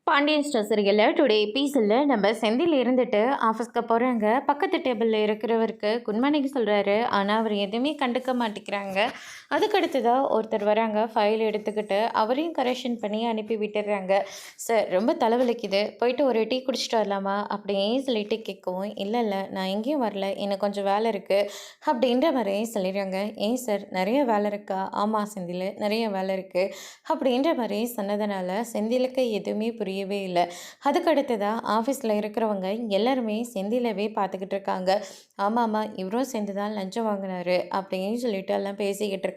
Pandian store சீரியலில் today எபிசோடில் நம்ம செந்தில் இருந்துட்டு ஆஃபீஸ்க்கு போகிறாங்க. பக்கத்து டேபிளில் இருக்கிறவருக்கு குட் மார்னிங் சொல்கிறாரு. ஆனால் அவர் எதுவுமே கண்டுக்க மாட்டேங்கிறாங்க. அதுக்கடுத்ததாக ஒருத்தர் வராங்க, ஃபைல் எடுத்துக்கிட்டு அவரையும் கரெக்ஷன் பண்ணி அனுப்பி விட்டுடுறாங்க. சார் ரொம்ப தலைவலிக்குது, போயிட்டு ஒரு டீ குடிச்சிட்டு வரலாமா அப்படின்னு சொல்லிட்டு கேட்கவும், இல்லை இல்லை நான் எங்கேயும் வரல, எனக்கு கொஞ்சம் வேலை இருக்குது அப்படின்ற மாதிரி சொல்லிடுறாங்க. ஏன் சார் நிறைய வேலை இருக்கா? ஆமாம் செந்தில், நிறைய வேலை இருக்குது அப்படின்ற மாதிரி சொன்னதுனால செந்திலுக்கு எதுவுமே புரியவே இல்லை. அதுக்கு அடுத்ததாக ஆஃபீஸில் இருக்கிறவங்க எல்லாருமே செந்திலவே பார்த்துக்கிட்டு இருக்காங்க. ஆமாம்மா, இவரும் சேர்ந்து தான் லஞ்சம் வாங்கினாரு அப்படின்னு சொல்லிட்டு எல்லாம் பேசிக்கிட்டு இருக்காங்க.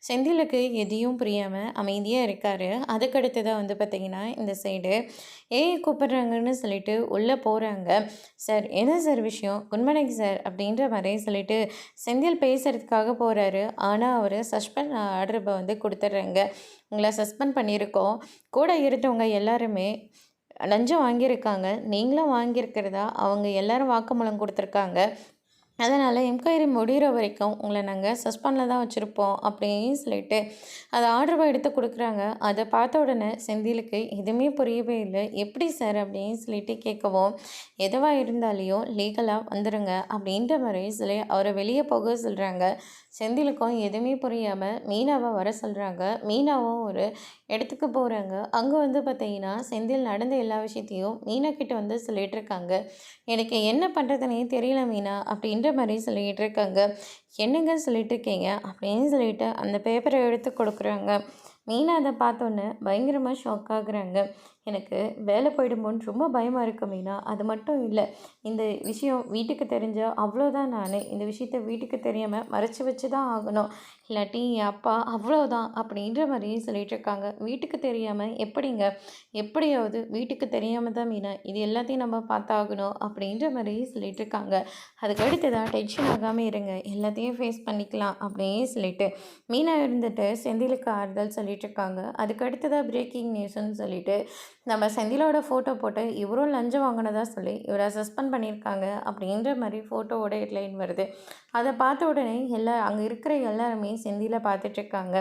செந்திலுக்கு எதையும் புரியாமல் அமைதியாக இருக்காரு. அதுக்கடுத்ததாக பார்த்திங்கன்னா இந்த சைடு கூப்பிட்றாங்கன்னு சொல்லிட்டு உள்ளே போகிறாங்க. சார் என்ன சார் விஷயம்? குட் மார்னிங் சார் அப்படின்ற மாதிரி சொல்லிட்டு செந்தில் பேசுகிறதுக்காக போகிறாரு. ஆனால் அவர் சஸ்பெண்ட் ஆர்டரை கொடுத்துட்றாங்க. உங்களை சஸ்பெண்ட் பண்ணியிருக்கோம், கூட இருந்தவங்க எல்லாருமே லஞ்சம் வாங்கியிருக்காங்க, நீங்களும் வாங்கியிருக்கிறதா அவங்க எல்லாரும் வாக்குமூலம் கொடுத்துருக்காங்க. அதனால் என்கொயரி முடிகிற வரைக்கும் உங்களை நாங்கள் சஸ்பெண்டில் தான் வச்சுருப்போம் அப்படின்னு சொல்லிட்டு அதை ஆர்டரை எடுத்து கொடுக்குறாங்க. அதை பார்த்த உடனே செந்திலுக்கு எதுவுமே புரியவே இல்லை. எப்படி சார் அப்படின்னு சொல்லிட்டு கேட்கவும், எதுவாக இருந்தாலையும் லீகலாக வந்துடுங்க அப்படின்ற மாதிரி சொல்லி அவரை வெளியே போக சொல்கிறாங்க. செந்திலுக்கும் எதுவுமே புரியாமல் மீனாவை வர சொல்கிறாங்க. மீனாவும் ஒரு இடத்துக்கு போகிறாங்க. அங்கே பார்த்தீங்கன்னா செந்தில் நடந்த எல்லா விஷயத்தையும் மீனா கிட்ட சொல்லிகிட்டு இருக்காங்க. எனக்கு என்ன பண்ணுறதுனே தெரியல மீனா அப்படின்ற மாதிரி சொல்லிகிட்டு இருக்காங்க. என்னங்க சொல்லிட்டு இருக்கீங்க அப்படின்னு சொல்லிட்டு அந்த பேப்பரை எடுத்து கொடுக்குறாங்க. மீனா அதை பார்த்தோன்னே பயங்கரமாக ஷாக் ஆகுறாங்க. எனக்கு வேலை போயிடுமோன்னு ரொம்ப பயமாக இருக்கு மீனா. அது மட்டும் இல்லை, இந்த விஷயம் வீட்டுக்கு தெரிஞ்சால் அவ்வளோதான். நான் இந்த விஷயத்த வீட்டுக்கு தெரியாமல் மறைச்சி வச்சு தான் ஆகணும், இல்லாட்டி என் அப்பா அவ்வளோதான் அப்படின்ற மாதிரியே சொல்லிட்டு இருக்காங்க. வீட்டுக்கு தெரியாமல் எப்படிங்க? எப்படியாவது வீட்டுக்கு தெரியாமல் தான் மீனா இது எல்லாத்தையும் நம்ம பார்த்தாகணும் அப்படின்ற மாதிரியே சொல்லிட்டு இருக்காங்க. அதுக்கு அடுத்ததான் டென்ஷன் ஆகாமல் இருங்க, எல்லாத்தையும் ஃபேஸ் பண்ணிக்கலாம் அப்படியே சொல்லிட்டு மீனா இருந்துட்டு செந்திலுக்கு ஆறுதல் சொல்லிட்டு இருக்காங்க. அதுக்கு அடுத்ததாக பிரேக்கிங் நியூஸ்ன்னு சொல்லிட்டு நம்ம செந்திலோட ஃபோட்டோ போட்டு இவரும் லஞ்சம் வாங்கினதா சொல்லி இவரை சஸ்பெண்ட் பண்ணியிருக்காங்க அப்படின்ற மாதிரி ஃபோட்டோவோட ஹெட்லைன் வருது. அதை பார்த்த உடனே அங்கே இருக்கிற எல்லாருமே செந்தில பார்த்துட்ருக்காங்க.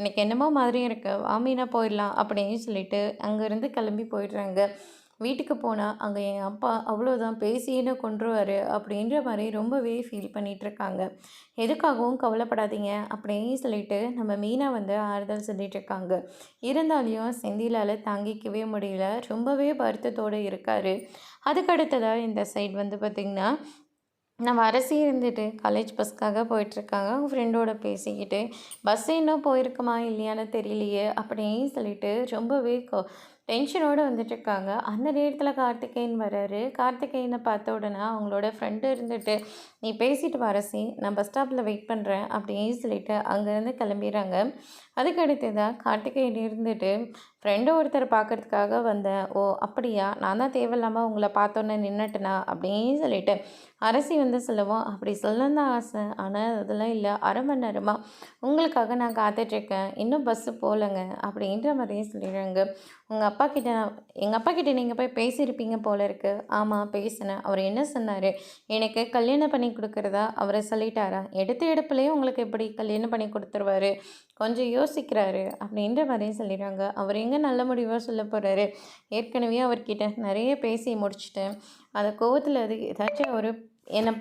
எனக்கு என்னமோ மாதிரி இருக்குது, வாமினா போயிடலாம் அப்படின்னு சொல்லிட்டு அங்கேருந்து கிளம்பி போயிடுறாங்க. வீட்டுக்கு போனால் அங்கே என் அப்பா அவ்வளோதான் பேசின்னு கொன்றுவார் அப்படின்ற மாதிரி ரொம்பவே ஃபீல் பண்ணிகிட்ருக்காங்க. எதுக்காகவும் கவலைப்படாதீங்க அப்படின்னு சொல்லிட்டு நம்ம மீனா ஆறுதல் சொல்லிகிட்ருக்காங்க. இருந்தாலையும் செந்திலால் தாங்கிக்கவே முடியல, ரொம்பவே வருத்தத்தோடு இருக்கார். அதுக்கடுத்ததாக இந்த சைட் பார்த்திங்கன்னா நம்ம அரசி இருந்துட்டு காலேஜ் பஸ்க்காக போயிட்டுருக்காங்க. அவங்க ஃப்ரெண்டோட பேசிக்கிட்டு பஸ் இன்னும் போயிருக்குமா இல்லையான்னு தெரியலையே அப்படின்னு சொல்லிட்டு ரொம்பவே டென்ஷனோடு வந்துட்டுருக்காங்க. அந்த நேரத்தில் கார்த்திகேயன் வராரு. கார்த்திகேயனை பார்த்த உடனே அவங்களோட ஃப்ரெண்டு இருந்துட்டு, நீ பேசிட்டு வா அரசி, நான் பஸ் ஸ்டாப்பில் வெயிட் பண்ணுறேன் அப்படின்னு சொல்லிட்டு அங்கேருந்து கிளம்பிடுறாங்க. அதுக்கு அடுத்ததாக கார்த்திகேயன் இருந்துட்டு, ஃப்ரெண்டு ஒருத்தர் பார்க்குறதுக்காக வந்தேன். ஓ அப்படியா, நான் தான் தேவையில்லாமல் உங்களை பார்த்தோன்னே நின்றுட்டேனா அப்படின்னு சொல்லிட்டு அரசி சொல்லவும், அப்படி சொல்லணும் தான் ஆசை, ஆனால் அதெல்லாம் இல்லை, அரை மணி நேரமாக உங்களுக்காக நான் காத்துட்ருக்கேன், இன்னும் பஸ்ஸு போகலங்க அப்படின்ற மாதிரியே சொல்லிடுறாங்க. உங்கள் அப்பா கிட்ட எங்கள் அப்பா கிட்ட நீங்கள் போய் பேசியிருப்பீங்க போல இருக்குது. ஆமாம் பேசினேன். அவர் என்ன சொன்னார்? எனக்கு கல்யாணம் பண்ணி கொடுக்குறதா அவரை சொல்லிட்டாரா? எடுத்த எடுப்புலேயே உங்களுக்கு எப்படி கல்யாணம் பண்ணி கொடுத்துருவாரு? கொஞ்சம் யோசிக்கிறாரு அப்படின்ற மாதிரியும் சொல்லிடுறாங்க. அவர் எங்கே நல்ல முடிவாக சொல்ல போகிறாரு? ஏற்கனவே அவர்கிட்ட நிறைய பேசி முடிச்சுட்டேன். அந்த கோவத்தில் அது ஏதாச்சும் ஒரு என்னை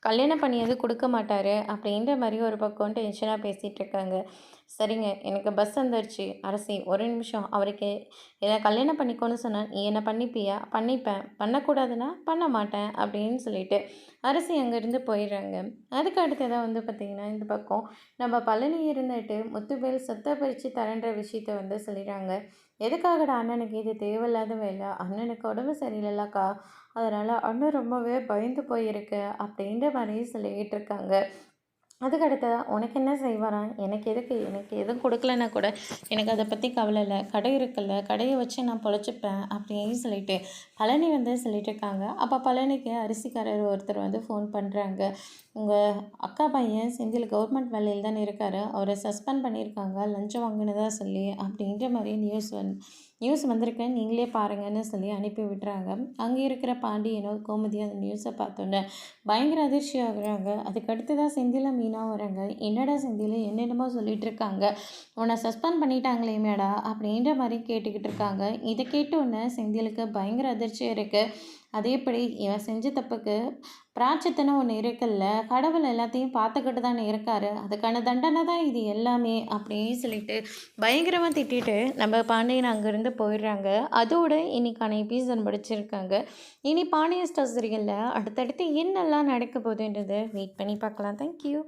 கல்யாணம் பண்ணியது கொடுக்க மாட்டார் அப்படின்ற மாதிரி ஒரு பக்கம் டென்ஷனாக பேசிகிட்டு இருக்காங்க. சரிங்க, எனக்கு பஸ் வந்துடுச்சு. அரசி ஒரு நிமிஷம், அவருக்கு என்னை கல்யாணம் பண்ணிக்கோன்னு சொன்னால் நீ என்னை பண்ணிப்பியா? பண்ணிப்பேன், பண்ணக்கூடாதுன்னா பண்ண மாட்டேன் அப்படின்னு சொல்லிட்டு அரசி அங்கேருந்து போயிடுறாங்க. அதுக்கு அடுத்ததாக பார்த்திங்கன்னா இந்த பக்கம் நம்ம பழனி இருந்துட்டு முத்துவேல் சொத்தை பறித்து தரன்ற விஷயத்த சொல்லிடுறாங்க. எதுக்காகடா அண்ணனுக்கு இது தேவையில்லாத வேலை? அண்ணனுக்கு உடம்பு சரியில்லைல்லக்கா, அதனால் அண்ணன் ரொம்பவே பயந்து போயிருக்கு அப்படின்ற மாதிரி சொல்லிக்கிட்டு இருக்காங்க. அதுக்கு அடுத்ததாக உனக்கு என்ன செய்வாராம்? எனக்கு எதுக்கு? எனக்கு எதுவும் கொடுக்கலன்னா கூட எனக்கு அதை பற்றி கவலை இல்லை, கடை இருக்குல்ல, கடையை வச்சு நான் பொழைச்சிப்பேன் அப்படின்னு சொல்லிட்டு பழனி சொல்லிட்டு இருக்காங்க. அப்போ பழனிக்கு அரிசிக்காரர் ஒருத்தர் ஃபோன் பண்ணுறாங்க. உங்கள் அக்கா பையன் செந்தில் கவர்மெண்ட் வேலையில் தானே இருக்கார், அவரை சஸ்பெண்ட் பண்ணியிருக்காங்க லஞ்சம் வாங்கினதா சொல்லி அப்படின்ற மாதிரி நியூஸ் வந்திருக்கு நீங்களே பாருங்கன்னு சொல்லி அனுப்பி விட்டுறாங்க. அங்கே இருக்கிற பாண்டியனோ கோமதி அந்த நியூஸை பார்த்தோன்னே பயங்கர அதிர்ச்சி ஆகுறாங்க. அதுக்கடுத்து தான் செந்தில மீனா வராங்க. என்னடா செந்தில் என்னென்னமோ சொல்லிட்டு இருக்காங்க, உன்னை சஸ்பெண்ட் பண்ணிட்டாங்களே மேடா அப்படின்ற மாதிரி கேட்டுக்கிட்டு இருக்காங்க. இதை கேட்டோன்னே செந்திலுக்கு பயங்கர அதிர்ச்சி இருக்குது. அதேபடி இவன் செஞ்ச தப்புக்கு பிராய்ச்சித்தம்னு ஒன்று இருக்குல்ல, கடவுள் எல்லாத்தையும் பார்த்துக்கிட்டு தானே இருக்காரு, அதுக்கான தண்டனை தான் இது எல்லாமே அப்படின்னு சொல்லிட்டு பயங்கரமாக திட்டிட்டு நம்ம பாண்டியன் அங்கேருந்து போயிடுறாங்க. அதோட இன்னைக்கான எபிசோட் முடிச்சிருக்காங்க. இனி பாண்டியன் ஸ்டோர் சீரியலில் அடுத்தடுத்து என்னெல்லாம் நடக்க போகுதுன்றது வெயிட் பண்ணி பார்க்கலாம். தேங்க்யூ.